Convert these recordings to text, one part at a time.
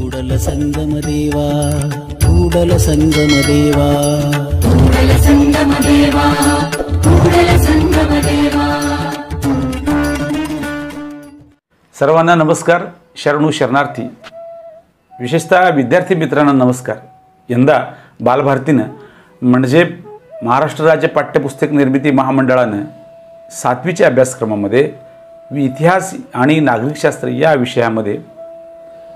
ಕೂಡಲ ಸಂಗಮ ದೇವಾ ಕೂಡಲ ಸಂಗಮ ದೇವಾ ಕೂಡಲ ಸಂಗಮ ದೇವಾ ಕೂಡಲ ಸಂಗಮ ದೇವಾ. सर्वांना नमस्कार. शरणू शरणार्थी, विशेषतः विद्यार्थी मित्रांना नमस्कार. यंदा बालभारतीनं म्हणजे महाराष्ट्र राज्य पाठ्यपुस्तक निर्मिती महामंडळानं 7वीच्या अभ्यासक्रमामध्ये इतिहास आणि नागरिकशास्त्र या विषयामध्ये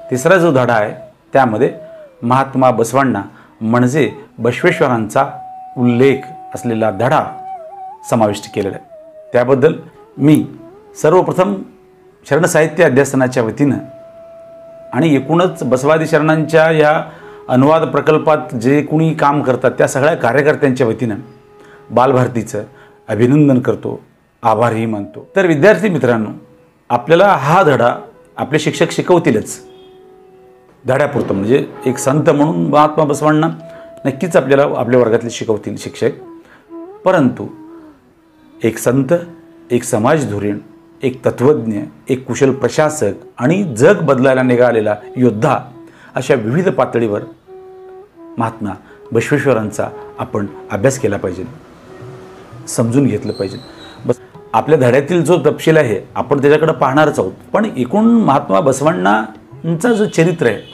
तिसरा जो धडा आहे त्यामध्ये महात्मा बसवांना म्हणजे बसवेश्वरांचा उल्लेख असलेला धडा समाविष्ट केलेला आहे. त्याबद्दल मी सर्वप्रथम शरण साहित्य अध्यासनाच्या वतीनं आणि एकूणच बसवादी शरणांच्या या अनुवाद प्रकल्पात जे कोणी काम करतात त्या सगळ्या कार्यकर्त्यांच्या वतीनं बालभारतीचं अभिनंदन करतो, आभारही मानतो. तर विद्यार्थी मित्रांनो, आपल्याला हा धडा आपले शिक्षक शिकवतीलच. धड्यापुरतं म्हणजे एक संत म्हणून महात्मा बसवांना नक्कीच आपल्याला आपल्या वर्गातले शिकवतील शिक्षक, परंतु एक संत, एक समाजधुरीण, एक तत्वज्ञ, एक कुशल प्रशासक आणि जग बदलायला निघालेला योद्धा अशा विविध पातळीवर महात्मा बसवेश्वरांचा आपण अभ्यास केला पाहिजे, समजून घेतलं पाहिजे. बस आपल्या धड्यातील जो तपशील आहे आपण त्याच्याकडे पाहणारच आहोत, पण एकूण महात्मा बसवांनांचा जो चरित्र आहे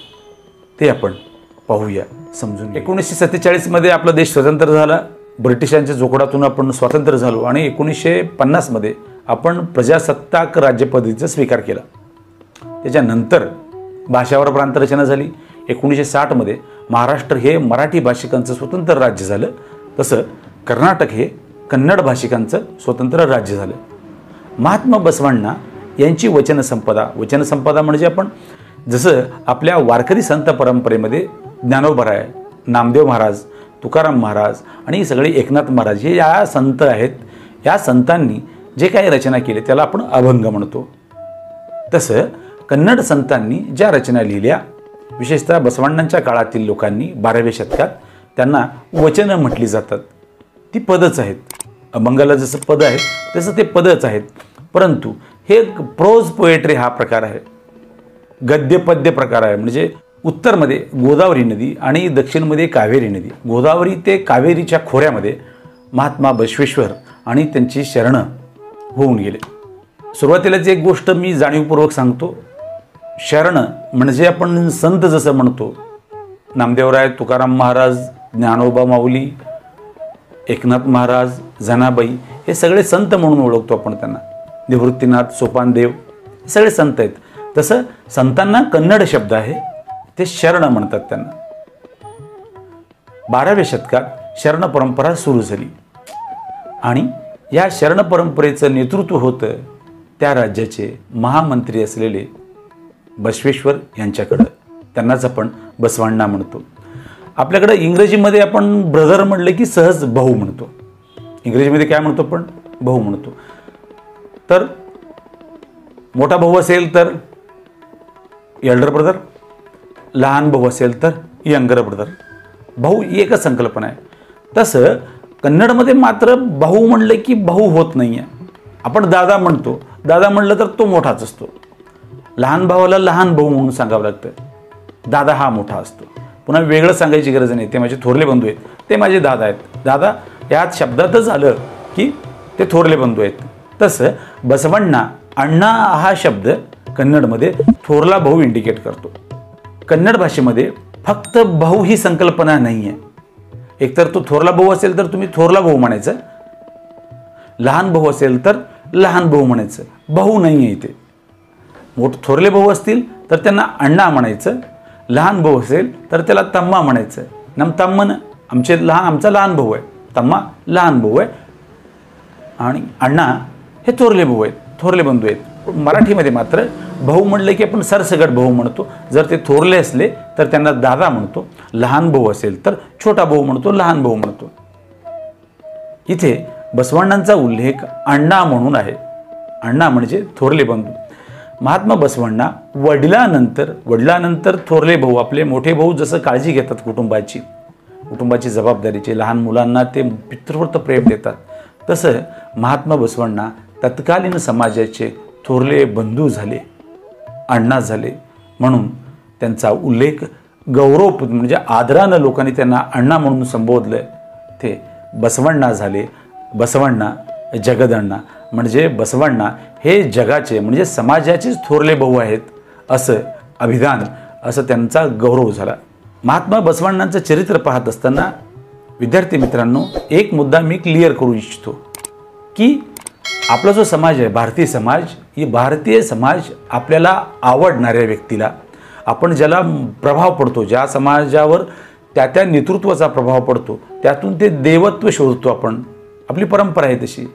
ते आपण पाहूया, समजून. 1947मध्ये आपला देश स्वतंत्र झाला, ब्रिटिशांच्या जोखडातून आपण स्वातंत्र्य झालो आणि 1950मध्ये आपण प्रजासत्ताक राज्यपद्धतीचा स्वीकार केला. त्याच्यानंतर भाषावर प्रांतरचना झाली. 1960मध्ये महाराष्ट्र हे मराठी भाषिकांचं स्वतंत्र राज्य झालं, तसं कर्नाटक हे कन्नड भाषिकांचं स्वतंत्र राज्य झालं. महात्मा बसवांना यांची वचनसंपदा म्हणजे आपण जसं आपल्या वारकरी संत परंपरेमध्ये ज्ञानोबा आहे, नामदेव महाराज, तुकाराम महाराज आणि सगळे एकनाथ महाराज हे या संत आहेत. या संतांनी जे काही रचना केली त्याला आपण अभंग म्हणतो. तसं कन्नड संतांनी ज्या रचना लिहिल्या, विशेषतः बसवांनांच्या काळातील लोकांनी 12व्या शतकात त्यांना वचनं म्हटली जातात. ती पदच आहेत. अभंगाला जसं पद आहे तसं ते पदच आहेत, परंतु हे प्रोज पोएट्री हा प्रकार आहे, गद्यपद्य प्रकार आहे. म्हणजे उत्तरमध्ये गोदावरी नदी आणि दक्षिणमध्ये कावेरी नदी, गोदावरी ते कावेरीच्या खोऱ्यामध्ये महात्मा बसवेश्वर आणि त्यांची शरणं होऊन गेले. सुरुवातीलाच एक गोष्ट मी जाणीवपूर्वक सांगतो. शरण म्हणजे आपण संत जसं म्हणतो, नामदेवराय, तुकाराम महाराज, ज्ञानोबा माऊली, एकनाथ महाराज, जनाबाई हे सगळे संत म्हणून ओळखतो आपण त्यांना. निवृत्तीनाथ, सोपानदेव हे सगळे संत आहेत. तसं संतांना कन्नड शब्द आहे, ते शरण म्हणतात त्यांना. 12व्या शतकात शरण परंपरा सुरू झाली आणि या शरण परंपरेचं नेतृत्व होतं त्या राज्याचे महामंत्री असलेले बसवेश्वर यांच्याकडं. त्यांनाच आपण बसवांना म्हणतो. आपल्याकडे इंग्रजीमध्ये आपण ब्रदर म्हणलं की सहज भाऊ म्हणतो. इंग्रजीमध्ये काय म्हणतो आपण? भाऊ म्हणतो. तर मोठा भाऊ असेल तर एल्डर ब्रदर, लहान भाऊ असेल तर यंगर ब्रदर. भाऊ ही एकच संकल्पना आहे. तसं कन्नडमध्ये मात्र भाऊ म्हणलं की भाऊ होत नाही आहे. आपण दादा म्हणतो, दादा म्हणलं तर तो मोठाच असतो. लहान भावाला लहान भाऊ म्हणून सांगावं लागतं, दादा हा मोठा असतो. पुन्हा वेगळं सांगायची गरज नाही, ते माझे थोरले बंधू आहेत, ते माझे दादा आहेत. दादा यात शब्दातच आलं की ते थोरले बंधू आहेत. तसं बसवांना अण्णा हा शब्द कन्नडमध्ये थोरला भाऊ इंडिकेट करतो. कन्नड भाषेमध्ये फक्त भाऊ ही संकल्पना नाही आहे. एकतर तो थोरला भाऊ असेल तर तुम्ही थोरला भाऊ म्हणायचं, लहान भाऊ असेल तर लहान भाऊ म्हणायचं. भाऊ नाही आहे इथे. थोरले भाऊ असतील तर त्यांना अण्णा म्हणायचं, लहान भाऊ असेल तर त्याला तम्मा म्हणायचं. तम्मन आमचा लहान भाऊ आहे, तम्मा लहान भाऊ आहे आणि अण्णा हे थोरले भाऊ आहेत, थोरले बंधू आहेत. मराठीमध्ये मात्र भाऊ म्हणलं की आपण सरसगट भाऊ म्हणतो. जर ते थोरले असले तर त्यांना दादा म्हणतो, लहान भाऊ असेल तर छोटा भाऊ म्हणतो, लहान भाऊ म्हणतो. इथे बसवांनांचा उल्लेख अण्णा म्हणून आहे. अण्णा म्हणजे थोरले बंधू. महात्मा बसवांना वडिलांनंतर थोरले भाऊ, आपले मोठे भाऊ जसं काळजी घेतात कुटुंबाची जबाबदारीची, लहान मुलांना ते पितृव्रत प्रेम देतात, तसं महात्मा बसवांना तत्कालीन समाजाचे थोरले बंधू झाले, अण्णा झाले. म्हणून त्यांचा उल्लेख गौरव म्हणजे आदरानं लोकांनी त्यांना अण्णा म्हणून संबोधलं ते बसवण्णा झाले. बसवण्णा जगदण्णा म्हणजे बसवण्णा हे जगाचे म्हणजे समाजाचेच थोरले भाऊ आहेत असं अभिधान, असं त्यांचा गौरव झाला. महात्मा बसवण्णांचं चरित्र पाहत असताना विद्यार्थी मित्रांनो एक मुद्दा मी क्लिअर करू इच्छितो की आपला जो समाज आहे भारतीय समाज, ही भारतीय समाज आपल्याला आवडणाऱ्या व्यक्तीला, आपण ज्याला प्रभाव पडतो, ज्या समाजावर त्या नेतृत्वाचा प्रभाव पडतो त्यातून ते देवत्व शोधतो आपण, आपली परंपरा आहे तशी.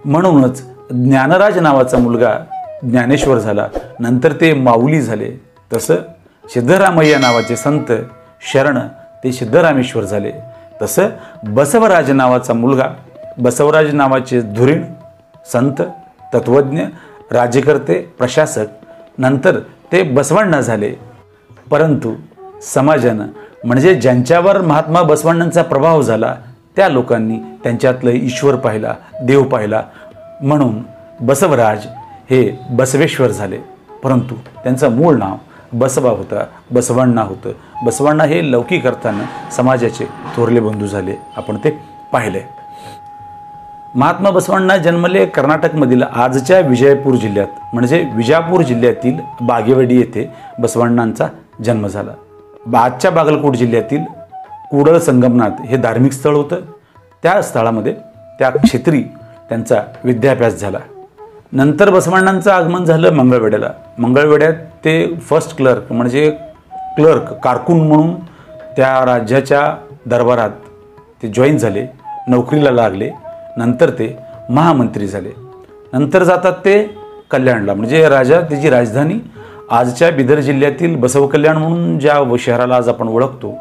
म्हणूनच ज्ञानराज नावाचा मुलगा ज्ञानेश्वर झाला, नंतर ते माऊली झाले. तसं सिद्धरामय्या नावाचे संत शरण ते सिद्धरामेश्वर झाले. तसं बसवराज नावाचा मुलगा, बसवराज नावाचे धुरीण संत तत्वज्ञ राज्यकर्ते प्रशासक, नंतर ते बसवण्णा झाले. परंतु समाजानं म्हणजे ज्यांच्यावर महात्मा बसवण्णांचा प्रभाव झाला त्या लोकांनी त्यांच्यातलं ईश्वर पाहिला, देव पाहिला, म्हणून बसवराज हे बसवेश्वर झाले. परंतु त्यांचं मूळ नाव बसवा होता, बसवण्णा होतं. बसवण्णा हे लौकिक अर्थानं समाजाचे थोरले बंधू झाले, आपण ते पाहिले. महात्मा बसवण्णा जन्मले कर्नाटकमधील आजच्या विजयपूर जिल्ह्यात म्हणजे विजापूर जिल्ह्यातील बागेवाडी येथे बसवण्णांचा जन्म झाला. आजच्या बागलकोट जिल्ह्यातील कुडल संगमनाथ हे धार्मिक स्थळ होतं. त्या स्थळामध्ये त्या क्षेत्री त्यांचा विद्याभ्यास झाला. नंतर बसवण्णांचं आगमन झालं मंगळवेढ्याला. मंगळवेढ्यात ते फर्स्ट क्लर्क म्हणजे क्लर्क कारकून म्हणून त्या राज्याच्या दरबारात ते जॉईन झाले, नोकरीला लागले. नंतर ते महामंत्री झाले. नंतर जातात ते कल्याणला म्हणजे राजा त्याची राजधानी आजच्या बिदर जिल्ह्यातील बसव कल्याण म्हणून ज्या शहराला आज आपण ओळखतो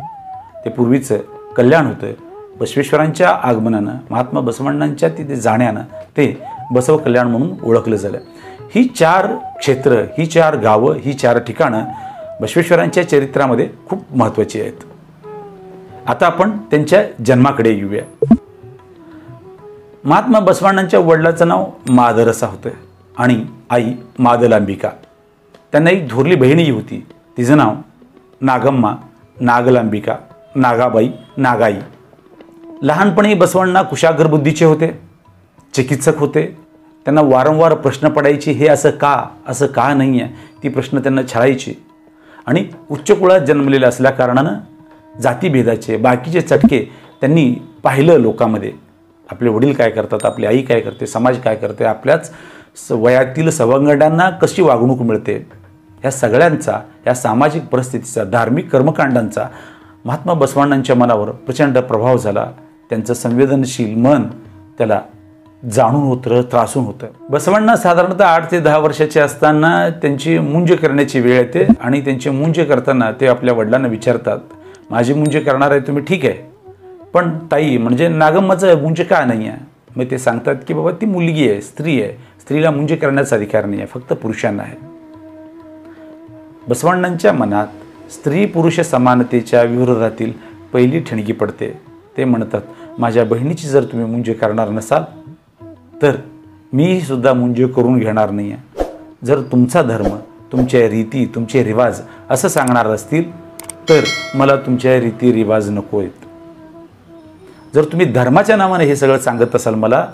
ते पूर्वीचं कल्याण होतं. बसवेश्वरांच्या आगमनानं महात्मा बसवण्णांच्या तिथे जाण्यानं ते बसव कल्याण म्हणून ओळखलं झालं. ही 4 क्षेत्र, ही 4 गावं, ही 4 ठिकाणं बसवेश्वरांच्या चरित्रामध्ये खूप महत्त्वाची आहेत. आता आपण त्यांच्या जन्माकडे येऊया. महात्मा बसवण्णांच्या वडिलाचं नाव मादरसा होतं आणि आई मादलांबिका. त्यांना एक थोरली बहिणीही होती, तिचं नाव नागम्मा, नागलांबिका, नागाबाई, नागाई. लहानपणी बसवण्णा कुशाग्र बुद्धीचे होते, चिकित्सक होते. त्यांना वारंवार प्रश्न पडायचे, हे असं का नाही आहे, ती प्रश्न त्यांना छळायची. आणि उच्च कुळात जन्मलेले असल्या कारणानं जातीभेदाचे बाकीचे चटके त्यांनी पाहिलं लोकांमध्ये. आपले वडील काय करतात, आपली आई काय करते, समाज काय करते, आपल्याच वयातील सवंगड्यांना कशी वागणूक मिळते, ह्या सगळ्यांचा, या सामाजिक परिस्थितीचा, धार्मिक कर्मकांडांचा महात्मा बसवण्णांच्या मनावर प्रचंड प्रभाव झाला. त्यांचं संवेदनशील मन त्याला जाणून होतं, त्रासून होतं. बसवण्णा साधारणतः 8 ते 10 वर्षाचे असताना त्यांची मुंज करण्याची वेळ येते आणि त्यांची मुंज करताना ते आपल्या वडिलांना विचारतात, माझी मुंज करणार आहे तुम्ही, ठीक आहे, पण ताई म्हणजे नागम्माचं मुंज का नाही आहे? मग ते सांगतात की बाबा ती मुलगी आहे, स्त्री आहे, स्त्रीला मुंज करण्याचा अधिकार नाही आहे, फक्त पुरुषांना आहे. बसवण्णांच्या मनात स्त्री पुरुष समानतेच्या विरोधातील पहिली ठिणगी पडते. ते म्हणतात, माझ्या बहिणीची जर तुम्ही मुंज करणार नसाल तर मी सुद्धा मुंज करून घेणार नाही आहे. जर तुमचा धर्म, तुमच्या रीती, तुमचे रिवाज असं सांगणार असतील तर मला तुमच्या रीती रिवाज नको आहेत. जर तुम्ही धर्माच्या नावाने हे सगळं सांगत असाल मला,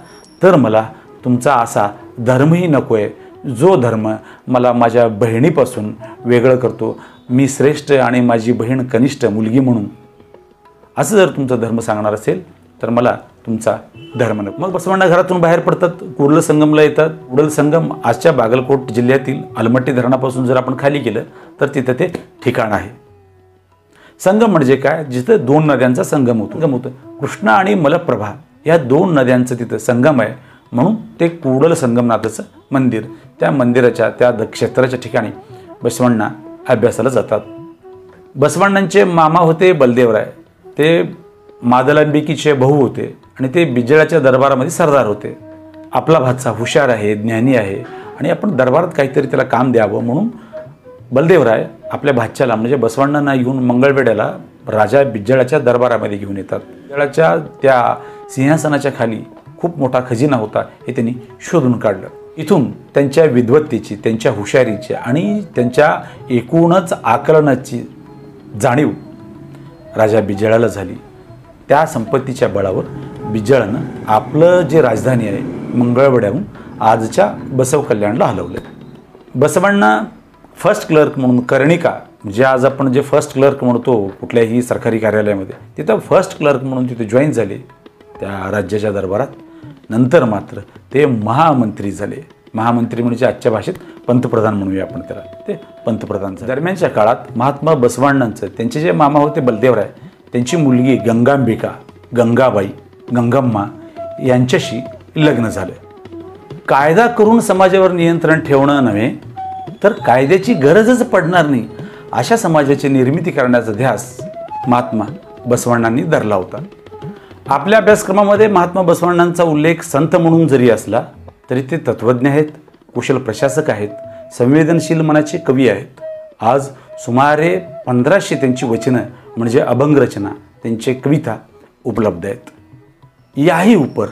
तर मला तुमचा असा धर्मही नको आहे जो धर्म मला माझ्या बहिणीपासून वेगळं करतो. मी श्रेष्ठ आणि माझी बहीण कनिष्ठ मुलगी म्हणून असं जर तुमचा धर्म सांगणार असेल तर मला तुमचा धर्म नको. मग बसवण्णा घरातून बाहेर पडतात, कुडल संगमला येतात. कुडल संगम आजच्या बागलकोट जिल्ह्यातील अलमट्टी धरणापासून जर आपण खाली गेलं तर तिथं ते ठिकाण आहे. संगम म्हणजे काय, जिथं 2 नद्यांचा संगम होतो. कृष्णा आणि मलप्रभा या 2 नद्यांचं तिथं संगम आहे, म्हणून ते कुडल संगमनाथाचं मंदिर, त्या मंदिराच्या त्या क्षेत्राच्या ठिकाणी बसवण्णा अभ्यासाला जातात. बसवण्णांचे मामा होते बलदेवराय, ते मादलांबिकीचे भाऊ होते आणि ते बिजळाच्या दरबारामध्ये सरदार होते. आपला भाचा हुशार आहे, ज्ञानी आहे आणि आपण दरबारात काहीतरी त्याला काम द्यावं म्हणून बलदेवराय आपल्या भाच्याला म्हणजे बसवण्णांना घेऊन मंगळवेढ्याला राजा बिजळाच्या दरबारामध्ये घेऊन येतात. बिजळाच्या त्या सिंहासनाच्या खाली खूप मोठा खजिना होता, हे त्यांनी शोधून काढलं. इथून त्यांच्या विद्वत्तेची, त्यांच्या हुशारीची आणि त्यांच्या एकूणच आकलनाची जाणीव राजा बिज्जळाला झाली. त्या संपत्तीच्या बळावर बिज्जळानं आपलं जे राजधानी आहे मंगळवेढ्याहून आजच्या बसव कल्याणला हलवलं. बसवांना फर्स्ट क्लर्क म्हणून कर्णिका, जे आज आपण जे फर्स्ट क्लर्क म्हणतो कुठल्याही सरकारी कार्यालयामध्ये, तिथं फर्स्ट क्लर्क म्हणून तिथे जॉईन झाले त्या राज्याच्या दरबारात. नंतर मात्र ते महामंत्री झाले. महामंत्री म्हणजे आजच्या भाषेत पंतप्रधान म्हणूया आपण त्याला, ते पंतप्रधान झाले. दरम्यानच्या काळात महात्मा बसवांनांचं त्यांचे जे मामा होते बलदेवराय, त्यांची मुलगी गंगांबिका, गंगाबाई, गंगम्मा यांच्याशी लग्न झालं. कायदा करून समाजावर नियंत्रण ठेवणं नव्हे तर कायद्याची गरजच पडणार नाही अशा समाजाची निर्मिती करण्याचा ध्यास महात्मा बसवांनांनी धरला होता. आपल्या अभ्यासक्रमामध्ये महात्मा बसवांनांचा उल्लेख संत म्हणून जरी असला तरी ते तत्त्वज्ञ आहेत, कुशल प्रशासक आहेत, संवेदनशील मनाचे कवी आहेत. आज सुमारे 1500 त्यांची वचनं म्हणजे अभंगरचना, त्यांचे कविता उपलब्ध आहेत. याही उपर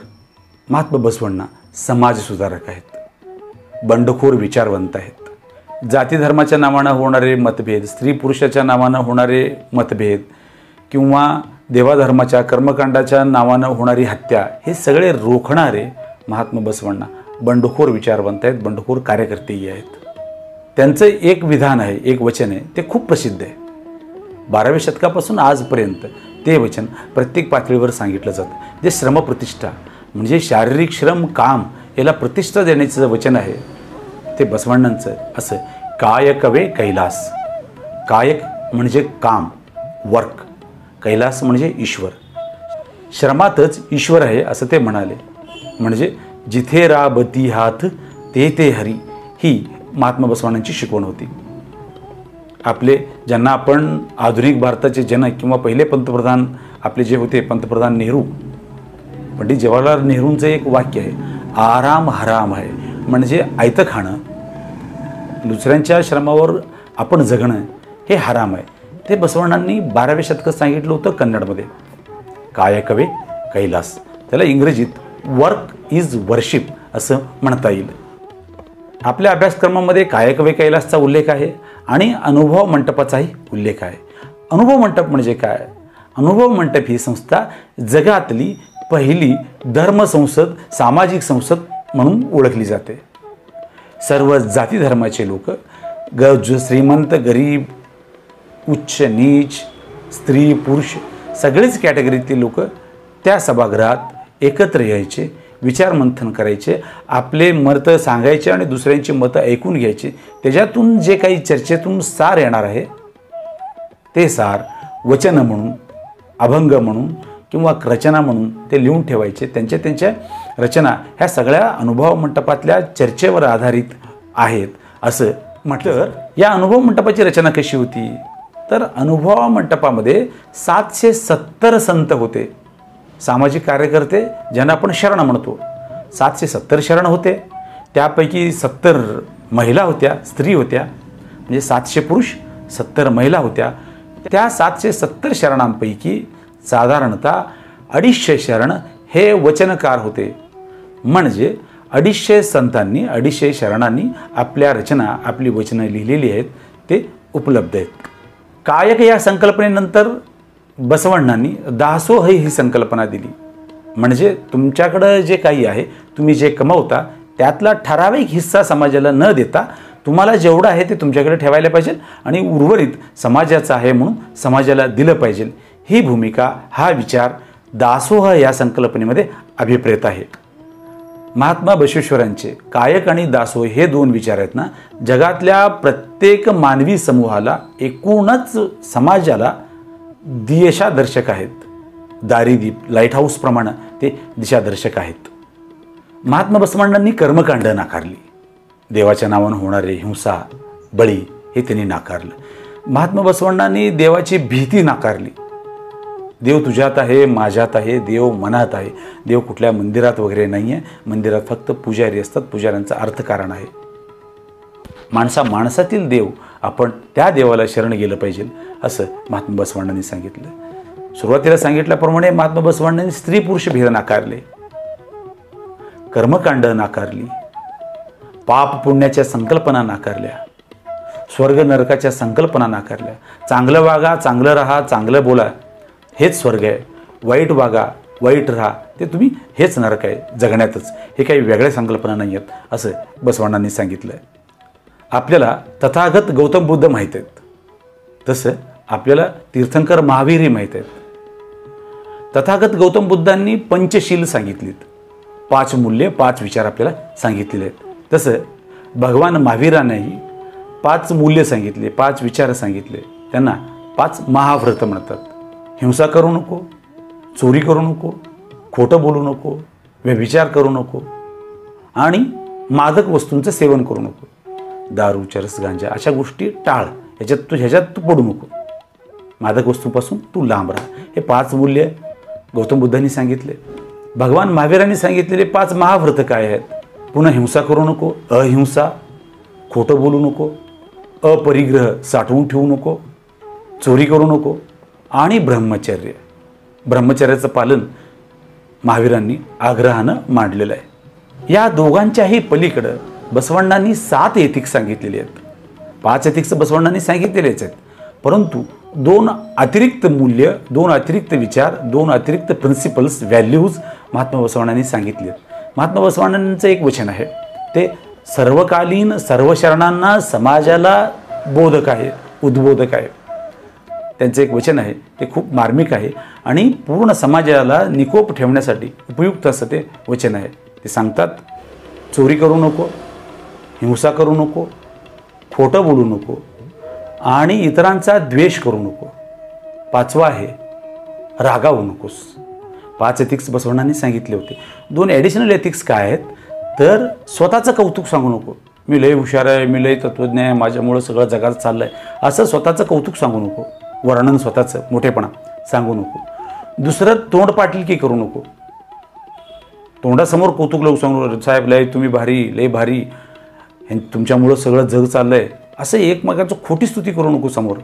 महात्मा बसवांना समाजसुधारक आहेत, बंडखोर विचारवंत आहेत. जाती धर्माच्या नावानं होणारे मतभेद, स्त्री पुरुषाच्या नावानं होणारे मतभेद किंवा देवाधर्माच्या कर्मकांडाच्या नावानं होणारी हत्या, हे सगळे रोखणारे महात्मा बसवांना बंडखोर विचारवंत आहेत, बंडखोर कार्यकर्तेही आहेत. त्यांचं एक विधान आहे, एक वचन आहे, ते खूप प्रसिद्ध आहे. 12व्या शतकापासून आजपर्यंत ते वचन प्रत्येक पातळीवर सांगितलं जातं. जे श्रमप्रतिष्ठा म्हणजे शारीरिक श्रम, काम याला प्रतिष्ठा देण्याचं वचन आहे ते बसवांनांचं असं, कायकवे कैलास. कायक म्हणजे काम, वर्क. कैलास म्हणजे ईश्वर. श्रमातच ईश्वर आहे असं ते म्हणाले. म्हणजे जिथे राबती हात ते ते हरी, ही महात्मा बसवांनांची शिकवण होती. आपले ज्यांना आपण आधुनिक भारताचे जनक किंवा पहिले पंतप्रधान आपले जे होते पंतप्रधान नेहरू, पंडित जवाहरलाल नेहरूंचं एक वाक्य आहे, आराम हराम आहे. म्हणजे आयतं खाणं, दुसऱ्यांच्या श्रमावर आपण जगणं हे हराम आहे. ते बसवांनांनी 12व्या शतकात सांगितलं होतं कन्नडमध्ये, कायकवे कैलास. त्याला इंग्रजीत वर्क इज वर्शिप असं म्हणता येईल. आपल्या अभ्यासक्रमामध्ये कायकवे कैलासचा उल्लेख आहे आणि अनुभव मंटपाचाही उल्लेख आहे. अनुभव मंटप म्हणजे काय? अनुभव मंटप ही संस्था जगातली पहिली धर्मसंसद, सामाजिक संसद म्हणून ओळखली जाते. सर्व जाती धर्माचे लोक, श्रीमंत गरीब, उच्च नीच, स्त्री पुरुष सगळेच कॅटेगरीतील लोक त्या सभागृहात एकत्र यायचे, विचारमंथन करायचे, आपले मतं सांगायचे आणि दुसऱ्यांची मतं ऐकून घ्यायचे. त्याच्यातून जे काही चर्चेतून सार येणार आहे ते सार वचन म्हणून, अभंग म्हणून किंवा रचना म्हणून ते लिहून ठेवायचे. त्यांच्या रचना ह्या सगळ्या अनुभव मंटपातल्या चर्चेवर आधारित आहेत असं म्हटलं. तर या अनुभव मंटपाची रचना कशी होती? तर अनुभव मंटपामध्ये 770 संत होते, सामाजिक कार्यकर्ते ज्यांना आपण शरण म्हणतो. 770 शरण होते. त्यापैकी 70 महिला होत्या, स्त्री होत्या. म्हणजे 700 पुरुष, 70 महिला होत्या. त्या 770 शरणांपैकी साधारणतः 250 शरण हे वचनकार होते. म्हणजे 250 संतांनी, 250 शरणांनी आपल्या रचना, आपली वचनं लिहिलेली आहेत, ते उपलब्ध आहेत. कायक या संकल्पनेनंतर बसवांनांनी दासोह ही संकल्पना दिली. म्हणजे तुमच्याकडं जे काही आहे, तुम्ही जे कमवता त्यातला ठराविक हिस्सा समाजाला न देता तुम्हाला जेवढं आहे ते तुमच्याकडे ठेवायला पाहिजे आणि उर्वरित समाजाचं आहे म्हणून समाजाला दिलं पाहिजे. ही भूमिका, हा विचार दासोह या संकल्पनेमध्ये अभिप्रेत आहे. महात्मा बसवेश्वरांचे कायक आणि दासोह हे 2 विचार आहेत ना, जगातल्या प्रत्येक मानवी समूहाला, एकूणच समाजाला दिशादर्शक आहेत. दारिदीप, लाईट हाऊस प्रमाणे ते दिशादर्शक आहेत. महात्मा बसवांनांनी कर्मकांड नाकारली. देवाच्या नावानं होणारे हिंसा, बळी हे त्यांनी नाकारलं. महात्मा बसवांनांनी देवाची भीती नाकारली. देव तुझ्यात आहे, माझ्यात आहे, देव मनात आहे. देव कुठल्या मंदिरात वगैरे नाही आहे. मंदिरात फक्त पुजारी असतात, पुजाऱ्यांचं अर्थकारण आहे. माणसातील देव, आपण त्या देवाला शरण गेलं पाहिजे असं महात्मा बसवांनांनी सांगितलं. सुरुवातीला सांगितल्याप्रमाणे महात्मा बसवांनांनी स्त्री पुरुष भेद नाकारले, कर्मकांड नाकारली, पाप पुण्याच्या संकल्पना नाकारल्या, स्वर्ग नरकाच्या संकल्पना नाकारल्या. चांगलं वागा, चांगलं राहा, चांगलं बोला, हेच स्वर्ग आहे. वाईट वागा, वाईट राहा, ते तुम्ही हेच नरक आहे जगण्यातच. हे काही वेगळ्या संकल्पना नाही आहेत असं बसवण्णांनी सांगितलं आहे. आपल्याला तथागत गौतम बुद्ध माहीत आहेत, तसं आपल्याला तीर्थंकर महावीरही माहीत आहेत. तथागत गौतम बुद्धांनी पंचशील सांगितलीत, 5 मूल्य 5 विचार आपल्याला सांगितलेले आहेत. तसं भगवान महावीरांनाही 5 मूल्य सांगितले, 5 विचार सांगितले. त्यांना 5 महाव्रत म्हणतात. हिंसा करू नको, चोरी करू नको, खोटं बोलू नको, व्यभिचार करू नको आणि मादक वस्तूंचं सेवन करू नको. दारू, चरस, गांजा अशा गोष्टी टाळ, ह्याच्यात तू पडू नको. मादक वस्तूंपासून तू लांब राहा. हे 5 मूल्य गौतम बुद्धांनी सांगितले. भगवान महावीरांनी सांगितलेले 5 महाव्रत काय आहेत? पुन्हा हिंसा करू नको, अहिंसा, खोटं बोलू नको, अपरिग्रह साठवून ठेवू नको, चोरी करू नको आणि ब्रह्मचर्य. ब्रह्मचर्याचं पालन महावीरांनी आग्रहानं मांडलेलं आहे. या दोघांच्याही पलीकडं बसवण्णांनी 7 एथिक्स सांगितलेले आहेत. 5 एथिक्स बसवण्णांनी सांगितलेलेच आहेत, परंतु 2 अतिरिक्त मूल्य, 2 अतिरिक्त विचार, 2 अतिरिक्त प्रिन्सिपल्स, व्हॅल्यूज महात्मा बसवण्णांनी सांगितले. महात्मा बसवण्णांचं एक वचन आहे, ते सर्वकालीन सर्व शरणांना समाजाला बोधक आहे, उद्बोधक आहे. त्यांचं एक वचन आहे, ते खूप मार्मिक आहे आणि पूर्ण समाजाला निकोप ठेवण्यासाठी उपयुक्त असं ते वचन आहे. ते सांगतात, चोरी करू नको, हिंसा करू नको, खोटं बोलू नको आणि इतरांचा द्वेष करू नको. 5वं आहे, रागावू नकोस. 5 एथिक्स बसवण्णांनी सांगितले होते. 2 ॲडिशनल एथिक्स काय आहेत तर स्वतःचं कौतुक सांगू नको. मी लय हुशार आहे, मी लय तत्त्वज्ञ आहे, माझ्यामुळं सगळं जगात चाललं आहे, असं स्वतःचं कौतुक सांगू नको. वर्णन स्वतःचं मोठेपणा सांगू नको. दुसरं, तोंड पाटीलकी करू नको. तोंडासमोर कौतुक लोक सांगू, साहेब लय तुम्ही भारी, लय भारी, तुमच्यामुळं सगळं जग चाललं आहे, असं एकमेकाचं खोटी स्तुती करू नको समोर.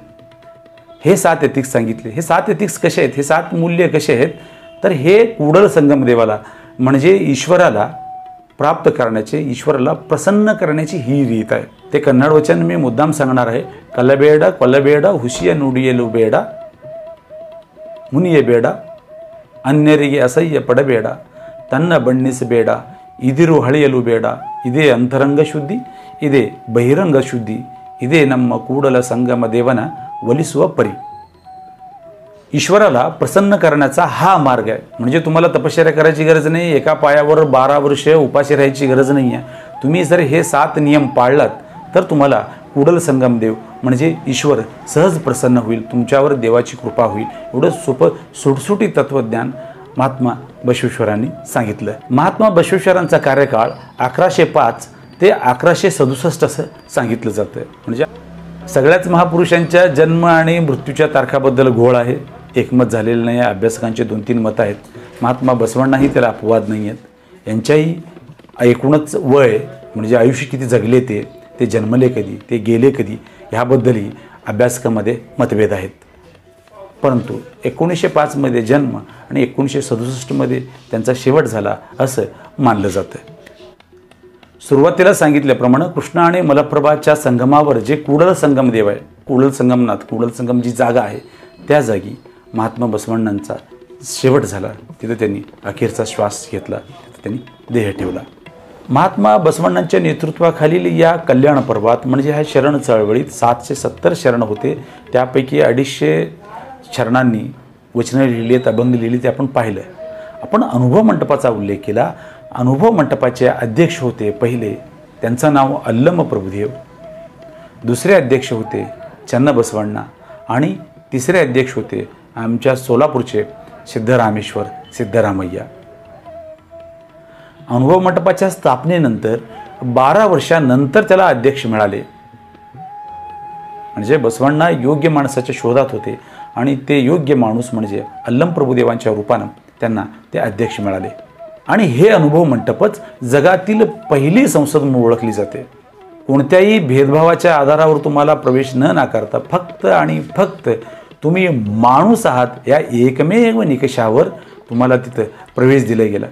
हे 7 एथिक्स सांगितले. हे 7 एथिक्स कसे आहेत, हे 7 मूल्य कसे आहेत तर हे कूडल संगम देवाला म्हणजे ईश्वराला प्राप्त करण्याचे, ईश्वराला प्रसन्न करण्याची ही रीत आहे. ते कन्नड वचन मी मुद्दाम सांगणार आहे. कलबेड ಕೊಲ್ಲಬೇಡ ಹುಸಿಯ ನುಡಿಯಲು ಬೇಡ ಮುನಿಯಬೇಡ ಅನ್ಯರಿಗೆ ಅಸಹ್ಯ ಪಡಬೇಡ ತನ್ನ ಬಣ್ಣಿಸಬೇಡ ಇದಿರು ಹಳೆಯಲು ಬೇಡ. ಇದೇ ಅಂತರಂಗ ಶುದ್ಧಿ, ಇದೇ ಬಹಿರಂಗ ಶುದ್ಧಿ, ಇದೇ ನಮ್ಮ ಕೂಡಲ ಸಂಗಮ ದೇವನ ಒಲಿಸುವ परी. ईश्वराला प्रसन्न करण्याचा हा मार्ग आहे. म्हणजे तुम्हाला तपश्चर्या करायची गरज नाही, एका पायावर 12 वर्ष उपाशी राहायची गरज नाही आहे. तुम्ही जर हे 7 नियम पाळलात तर तुम्हाला कूडल संगम देव म्हणजे ईश्वर सहज प्रसन्न होईल, तुमच्यावर देवाची कृपा होईल. एवढं सोपं सुटसुटी तत्त्वज्ञान महात्मा बसवेश्वरांनी सांगितलं. महात्मा बसवेश्वरांचा कार्यकाळ 1105 ते 1167 असं सांगितलं जातं. म्हणजे सगळ्याच महापुरुषांच्या जन्म आणि मृत्यूच्या तारखाबद्दल घोळ आहे, एकमत झालेलं नाही. अभ्यासकांचे 2-3 मतं आहेत. महात्मा बसवण्णाही त्याला अपवाद नाही आहेत. यांच्याही एकूणच वय म्हणजे आयुष्य किती जगले, ते जन्मले कधी, ते गेले कधी, ह्याबद्दलही अभ्यासकामध्ये मतभेद आहेत. परंतु 1905 जन्म आणि 1967 त्यांचा शेवट झाला असं मानलं जातं. सुरुवातीला सांगितल्याप्रमाणे कृष्ण आणि मलप्रभाच्या संगमावर जे कूडल संगम देव आहे, कूडल संगमनाथ, कूडल संगम जी जागा आहे, त्या जागी महात्मा बसवण्णांचा शेवट झाला. तिथं त्यांनी अखेरचा श्वास घेतला, तिथं त्यांनी देह ठेवला. महात्मा बसवण्णांच्या नेतृत्वाखालील या कल्याण पर्वात म्हणजे ह्या शरण चळवळीत 770 शरण होते. त्यापैकी 250 शरणांनी वचनं लिहिली आहेत, अभंग लिहिली, ते आपण पाहिलं. आपण अनुभव मंटपाचा उल्लेख केला. अनुभव मंटपाचे अध्यक्ष होते पहिले, त्यांचं नाव अल्लम प्रभुदेव. दुसरे अध्यक्ष होते चन्नबसवण्णा आणि तिसरे अध्यक्ष होते आमच्या सोलापूरचे सिद्धरामेश्वर सिद्धरामय्या. अनुभव मंटपाच्या स्थापनेनंतर 12 वर्षानंतर त्याला अध्यक्ष मिळाले. म्हणजे बसवण्णा योग्य माणसाच्या शोधात होते आणि ते योग्य माणूस म्हणजे अल्लम प्रभुदेवांच्या रूपानं त्यांना ते अध्यक्ष मिळाले. आणि हे अनुभव मंटपच जगातील पहिली संसद म्हणून ओळखली जाते. कोणत्याही भेदभावाच्या आधारावर तुम्हाला प्रवेश न नाकारता फक्त आणि फक्त तुम्ही माणूस आहात या एकमेव निकषावर तुम्हाला तिथं प्रवेश दिला गेला.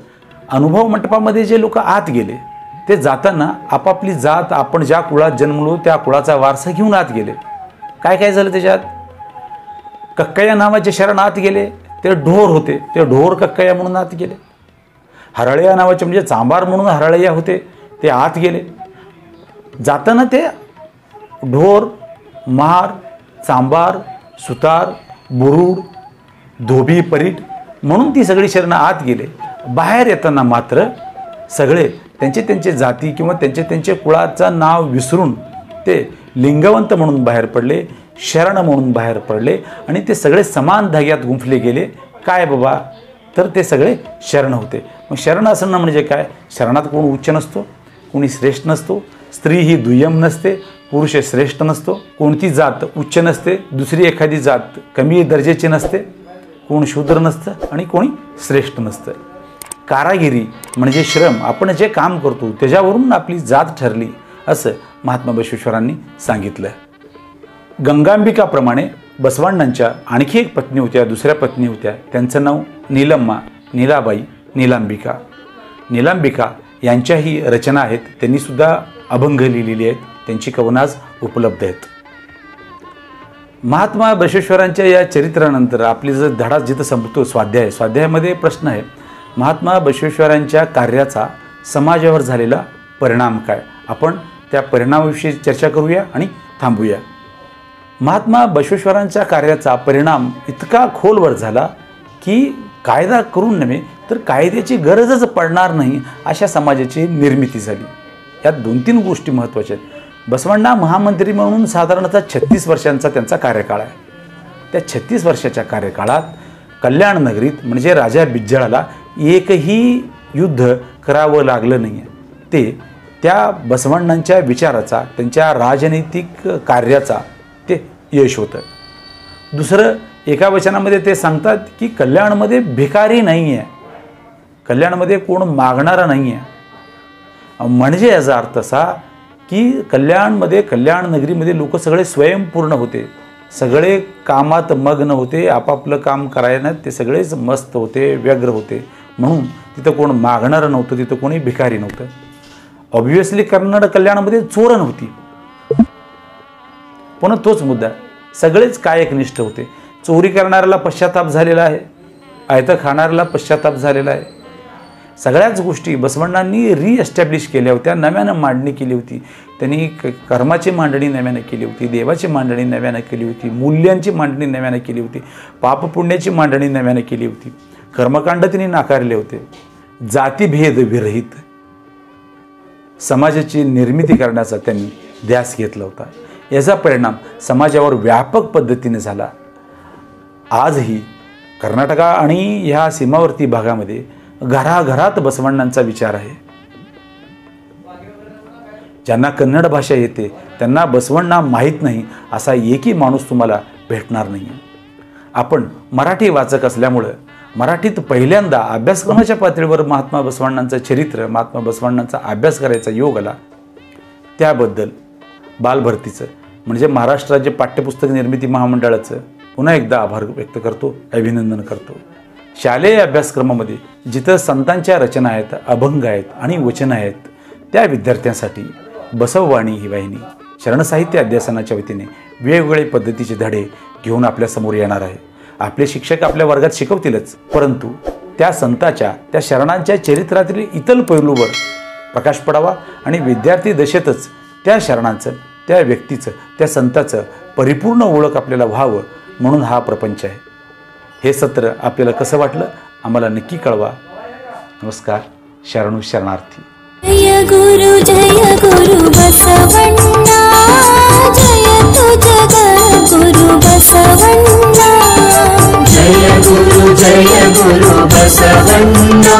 अनुभव मंटपामध्ये जे लोक आत गेले ते जाताना आपापली जात, आपण ज्या कुळात जन्मलो त्या कुळाचा वारसा घेऊन आत गेले. काय काय झालं त्याच्यात? कक्कया नावाचे शरण आत गेले, ते ढोर होते, ते ढोर कक्कया म्हणून आत गेले. हरळया नावाचे म्हणजे चांबार म्हणून हरळया होते, ते आत गेले. जाताना ते ढोर, महार, चांबार, सुतार, बुरुड, धोबी, परीट म्हणून ती सगळी शरणं आत गेले. बाहेर येताना मात्र सगळे त्यांचे त्यांचे जाती किंवा त्यांचे त्यांचे कुळाचं नाव विसरून ते लिंगवंत म्हणून बाहेर पडले, शरण म्हणून बाहेर पडले आणि ते सगळे समान धाग्यात गुंफले गेले. काय बाबा? तर ते सगळे शरण होते. मग शरण असणं म्हणजे काय? शरणात कोण उच्च नसतो, कोणी श्रेष्ठ नसतो, स्त्री ही दुय्यम नसते, पुरुष श्रेष्ठ नसतो, कोणती जात उच्च नसते, दुसरी एखादी जात कमी दर्जाची नसते, कोण शूद्र नसतं आणि कोणी श्रेष्ठ नसतं. कारागिरी म्हणजे श्रम, आपण जे काम करतो त्याच्यावरून आपली जात ठरली, असं महात्मा बसवेश्वरांनी सांगितलं. गंगांबिकाप्रमाणे बसवांनांच्या आणखी एक पत्नी होत्या, दुसऱ्या पत्नी होत्या. त्यांचं नाव नीलम्मा, नीलाबाई, नीलांबिका. नीलांबिका यांच्याही रचना आहेत, त्यांनीसुद्धा अभंग लिहिलेली आहेत, त्यांची कवनं आज उपलब्ध आहेत. महात्मा बसवेश्वरांच्या या चरित्रानंतर आपली जर धडा जिथं संपतो स्वाध्यायामध्ये प्रश्न आहे, महात्मा बसवेश्वरांच्या कार्याचा समाजावर झालेला परिणाम काय? आपण त्या परिणामाविषयी चर्चा करूया आणि थांबूया. महात्मा बसवेश्वरांच्या कार्याचा परिणाम इतका खोलवर झाला की कायदा करून नव्हे तर कायद्याची गरजच पडणार नाही अशा समाजाची निर्मिती झाली. यात 2-3 गोष्टी महत्त्वाच्या आहेत. बसवांना महामंत्री म्हणून साधारणतः 36 वर्षांचा त्यांचा कार्यकाळ आहे. त्या 36 वर्षाच्या कार्यकाळात कल्याण नगरीत म्हणजे राजा बिज्जळाला एकही युद्ध करावं लागलं नाही. ते त्या बसवण्णांच्या विचाराचा, त्यांच्या राजनैतिक कार्याचा ते यश होतं. दुसरं, एका वचनामध्ये ते सांगतात की कल्याणमध्ये भिकारी नाही आहे, कल्याणमध्ये कोण मागणारा नाही आहे. म्हणजे याचा अर्थ असा की कल्याण नगरीमध्ये लोक सगळे स्वयंपूर्ण होते, सगळे कामात मग्न होते, आपापलं काम करायला ते सगळेच मस्त होते, व्यग्र होते. म्हणून तिथं कोण मागणारं नव्हतं, तिथं कोणी भिकारी नव्हतं. ऑब्व्हियसली कल्याणामध्ये चोर नव्हती, पण तोच मुद्दा, सगळेच कायकनिष्ठ होते. चोरी करणाऱ्याला पश्चाताप झालेला आहे, आयतं खाणाऱ्याला पश्चाताप झालेला आहे. सगळ्याच गोष्टी बसवण्णांनी रिएस्टॅब्लिश केल्या होत्या, नव्यानं मांडणी केली होती. त्यांनी कर्माची मांडणी नव्यानं केली होती, देवाची मांडणी नव्यानं केली होती, मूल्यांची मांडणी नव्यानं केली होती, पापपुण्याची मांडणी नव्यानं केली होती. कर्मकांड त्यांनी नाकारले होते. जातीभेद विरहित समाजाची निर्मिती करण्याचा त्यांनी ध्यास घेतला होता. याचा परिणाम समाजावर व्यापक पद्धतीने झाला. आजही कर्नाटक आणि ह्या सीमावर्ती भागामध्ये घराघरात बसवण्णांचा विचार आहे. ज्यांना कन्नड भाषा येते त्यांना बसवण्णा माहीत नाही असा एकही माणूस तुम्हाला भेटणार नाही. आपण मराठी वाचक असल्यामुळं मराठीत पहिल्यांदा अभ्यासक्रमाच्या पातळीवर महात्मा बसवण्णांचं चरित्र, महात्मा बसवण्णांचा अभ्यास करायचा योग आला. त्याबद्दल बालभारतीचं म्हणजे महाराष्ट्र राज्य पाठ्यपुस्तक निर्मिती महामंडळाचं पुन्हा एकदा आभार व्यक्त करतो, अभिनंदन करतो. शालेय अभ्यासक्रमामध्ये जिथं संतांच्या रचना आहेत, अभंग आहेत आणि वचनं आहेत, त्या विद्यार्थ्यांसाठी बसववाणी ही वाहिनी शरणसाहित्य अध्यासनाच्या वतीने वेगवेगळे पद्धतीचे धडे घेऊन आपल्यासमोर येणार आहे. आपले शिक्षक आपल्या वर्गात शिकवतीलच, परंतु त्या संताच्या, त्या शरणांच्या चरित्रातील इतर पैलूवर प्रकाश पडावा आणि विद्यार्थी दशेतच त्या शरणांचं, त्या व्यक्तीचं, त्या संताचं परिपूर्ण ओळख आपल्याला व्हावं म्हणून हा प्रपंच आहे. हे सत्र आपल्याला कसं वाटलं आम्हाला नक्की कळवा. नमस्कार. शरणू शरणार्थी. जय गुरु बसवण्णा, जय तु जगद्गुरु बसवण्णा. जय गुरु बसवण्णा.